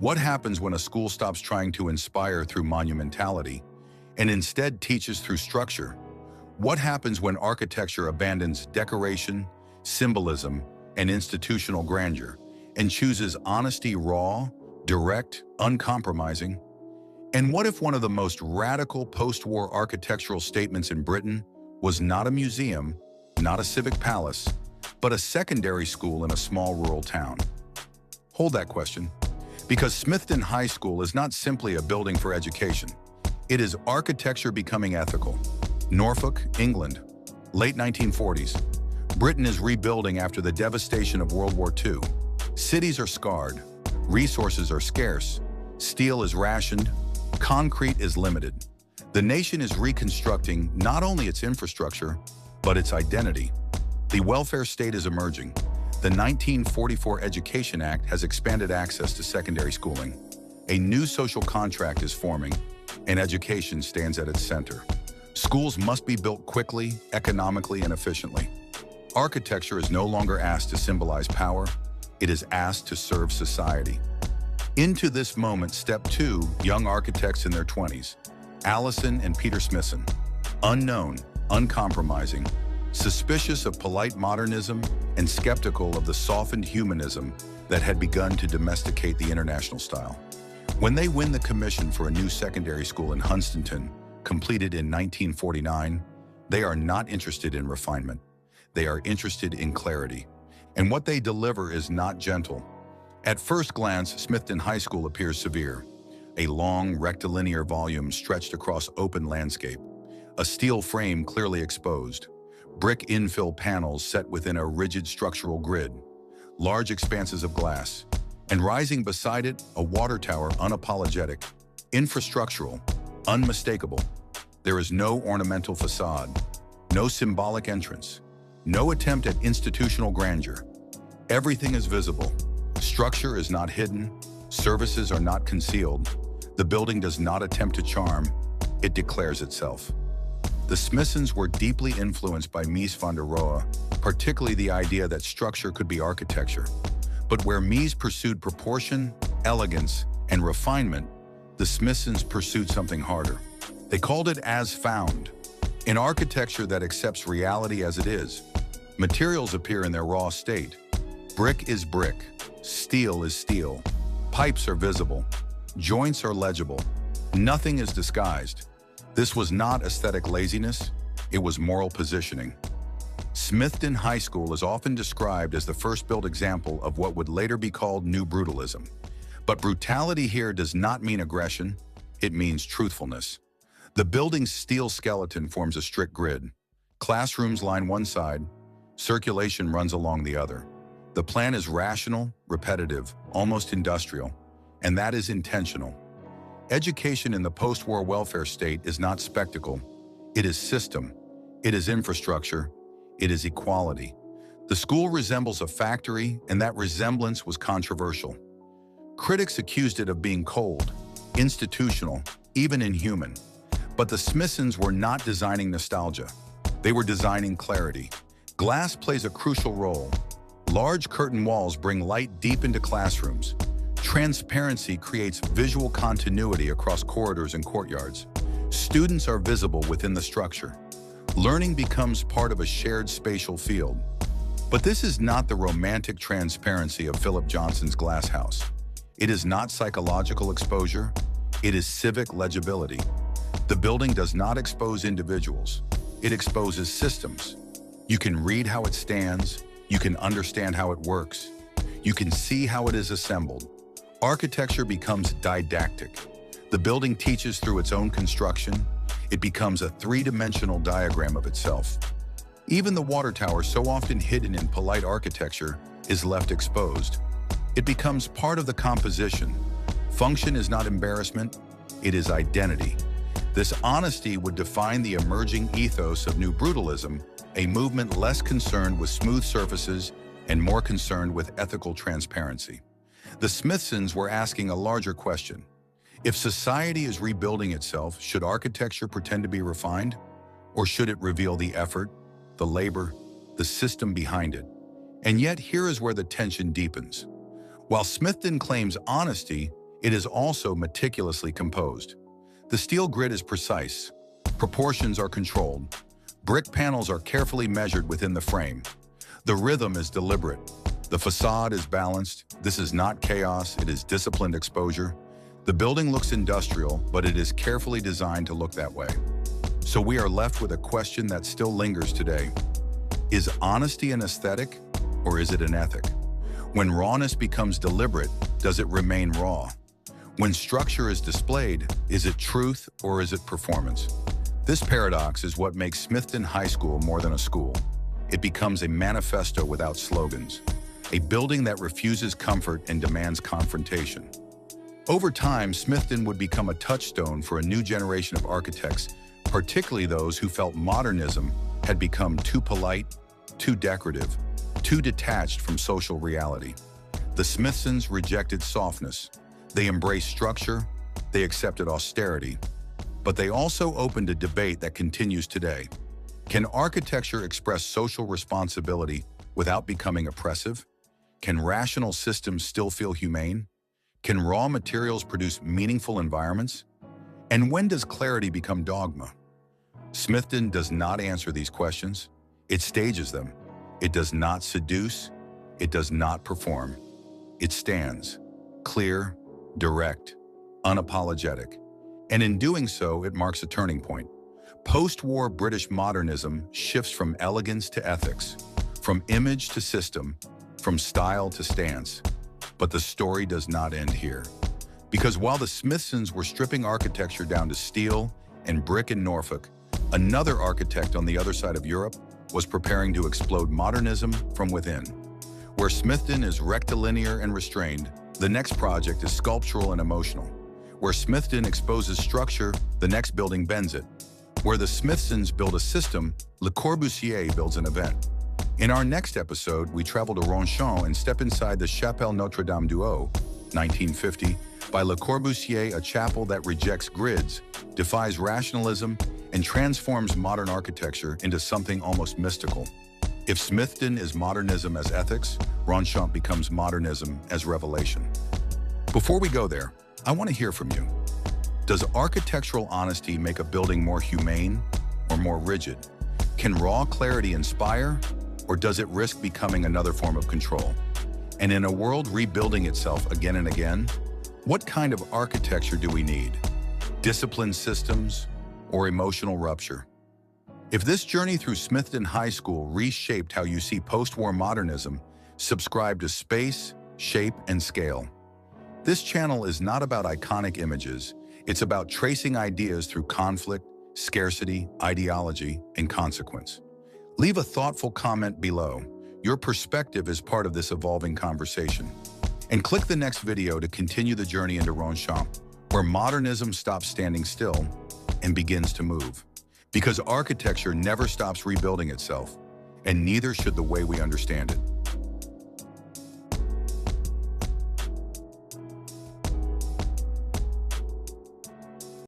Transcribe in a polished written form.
What happens when a school stops trying to inspire through monumentality and instead teaches through structure? What happens when architecture abandons decoration, symbolism, and institutional grandeur and chooses honesty raw, direct, uncompromising? And what if one of the most radical post-war architectural statements in Britain was not a museum, not a civic palace, but a secondary school in a small rural town? Hold that question, because Smithdon High School is not simply a building for education. It is architecture becoming ethical. Norfolk, England, late 1940s. Britain is rebuilding after the devastation of World War II. Cities are scarred, resources are scarce, steel is rationed, concrete is limited. The nation is reconstructing not only its infrastructure, but its identity. The welfare state is emerging. The 1944 Education Act has expanded access to secondary schooling. A new social contract is forming, and education stands at its center. Schools must be built quickly, economically, and efficiently. Architecture is no longer asked to symbolize power, it is asked to serve society. Into this moment step two young architects in their 20s, Alison and Peter Smithson. Unknown, uncompromising, suspicious of polite modernism and skeptical of the softened humanism that had begun to domesticate the international style. When they win the commission for a new secondary school in Hunstanton, completed in 1949, they are not interested in refinement. They are interested in clarity. And what they deliver is not gentle. At first glance, Smithdon High School appears severe. A long, rectilinear volume stretched across open landscape. A steel frame clearly exposed. Brick infill panels set within a rigid structural grid. Large expanses of glass. And rising beside it, a water tower unapologetic. Infrastructural, unmistakable. There is no ornamental facade. No symbolic entrance. No attempt at institutional grandeur. Everything is visible. Structure is not hidden. Services are not concealed. The building does not attempt to charm. It declares itself. The Smithsons were deeply influenced by Mies van der Rohe, particularly the idea that structure could be architecture. But where Mies pursued proportion, elegance, and refinement, the Smithsons pursued something harder. They called it as found, an architecture that accepts reality as it is. Materials appear in their raw state. Brick is brick, steel is steel, pipes are visible, joints are legible, nothing is disguised. This was not aesthetic laziness, it was moral positioning. Smithdon High School is often described as the first built example of what would later be called New Brutalism. But brutality here does not mean aggression, it means truthfulness. The building's steel skeleton forms a strict grid. Classrooms line one side, circulation runs along the other. The plan is rational, repetitive, almost industrial, and that is intentional. Education in the post-war welfare state is not spectacle. It is system. It is infrastructure. It is equality. The school resembles a factory, and that resemblance was controversial. Critics accused it of being cold, institutional, even inhuman. But the Smithsons were not designing nostalgia. They were designing clarity. Glass plays a crucial role. Large curtain walls bring light deep into classrooms. Transparency creates visual continuity across corridors and courtyards. Students are visible within the structure. Learning becomes part of a shared spatial field. But this is not the romantic transparency of Philip Johnson's glass house. It is not psychological exposure. It is civic legibility. The building does not expose individuals. It exposes systems. You can read how it stands. You can understand how it works. You can see how it is assembled. Architecture becomes didactic. The building teaches through its own construction. It becomes a three-dimensional diagram of itself. Even the water tower, so often hidden in polite architecture, is left exposed. It becomes part of the composition. Function is not embarrassment, it is identity. This honesty would define the emerging ethos of New Brutalism, a movement less concerned with smooth surfaces and more concerned with ethical transparency. The Smithsons were asking a larger question. If society is rebuilding itself, should architecture pretend to be refined? Or should it reveal the effort, the labor, the system behind it? And yet, here is where the tension deepens. While Smithdon claims honesty, it is also meticulously composed. The steel grid is precise, proportions are controlled, brick panels are carefully measured within the frame. The rhythm is deliberate. The facade is balanced. This is not chaos, it is disciplined exposure. The building looks industrial, but it is carefully designed to look that way. So we are left with a question that still lingers today. Is honesty an aesthetic, or is it an ethic? When rawness becomes deliberate, does it remain raw? When structure is displayed, is it truth or is it performance? This paradox is what makes Smithdon High School more than a school. It becomes a manifesto without slogans, a building that refuses comfort and demands confrontation. Over time, Smithdon would become a touchstone for a new generation of architects, particularly those who felt modernism had become too polite, too decorative, too detached from social reality. The Smithsons rejected softness. They embraced structure, they accepted austerity, but they also opened a debate that continues today. Can architecture express social responsibility without becoming oppressive? Can rational systems still feel humane? Can raw materials produce meaningful environments? And when does clarity become dogma? Smithdon does not answer these questions. It stages them. It does not seduce. It does not perform. It stands, clear, direct, unapologetic. And in doing so, it marks a turning point. Post-war British modernism shifts from elegance to ethics, from image to system, from style to stance. But the story does not end here. Because while the Smithsons were stripping architecture down to steel and brick in Norfolk, another architect on the other side of Europe was preparing to explode modernism from within. Where Smithdon is rectilinear and restrained, the next project is sculptural and emotional. Where Smithdon exposes structure, the next building bends it. Where the Smithsons build a system, Le Corbusier builds an event. In our next episode, we travel to Ronchamp and step inside the Chapelle Notre-Dame du Haut, 1950, by Le Corbusier, a chapel that rejects grids, defies rationalism, and transforms modern architecture into something almost mystical. If Smithdon is modernism as ethics, Ronchamp becomes modernism as revelation. Before we go there, I want to hear from you. Does architectural honesty make a building more humane or more rigid? Can raw clarity inspire, or does it risk becoming another form of control? And in a world rebuilding itself again and again, what kind of architecture do we need? Disciplined systems or emotional rupture? If this journey through Smithdon High School reshaped how you see post-war modernism, subscribe to Space, Shape, and Scale. This channel is not about iconic images. It's about tracing ideas through conflict, scarcity, ideology, and consequence. Leave a thoughtful comment below. Your perspective is part of this evolving conversation. And click the next video to continue the journey into Ronchamp, where modernism stops standing still and begins to move. Because architecture never stops rebuilding itself, and neither should the way we understand it.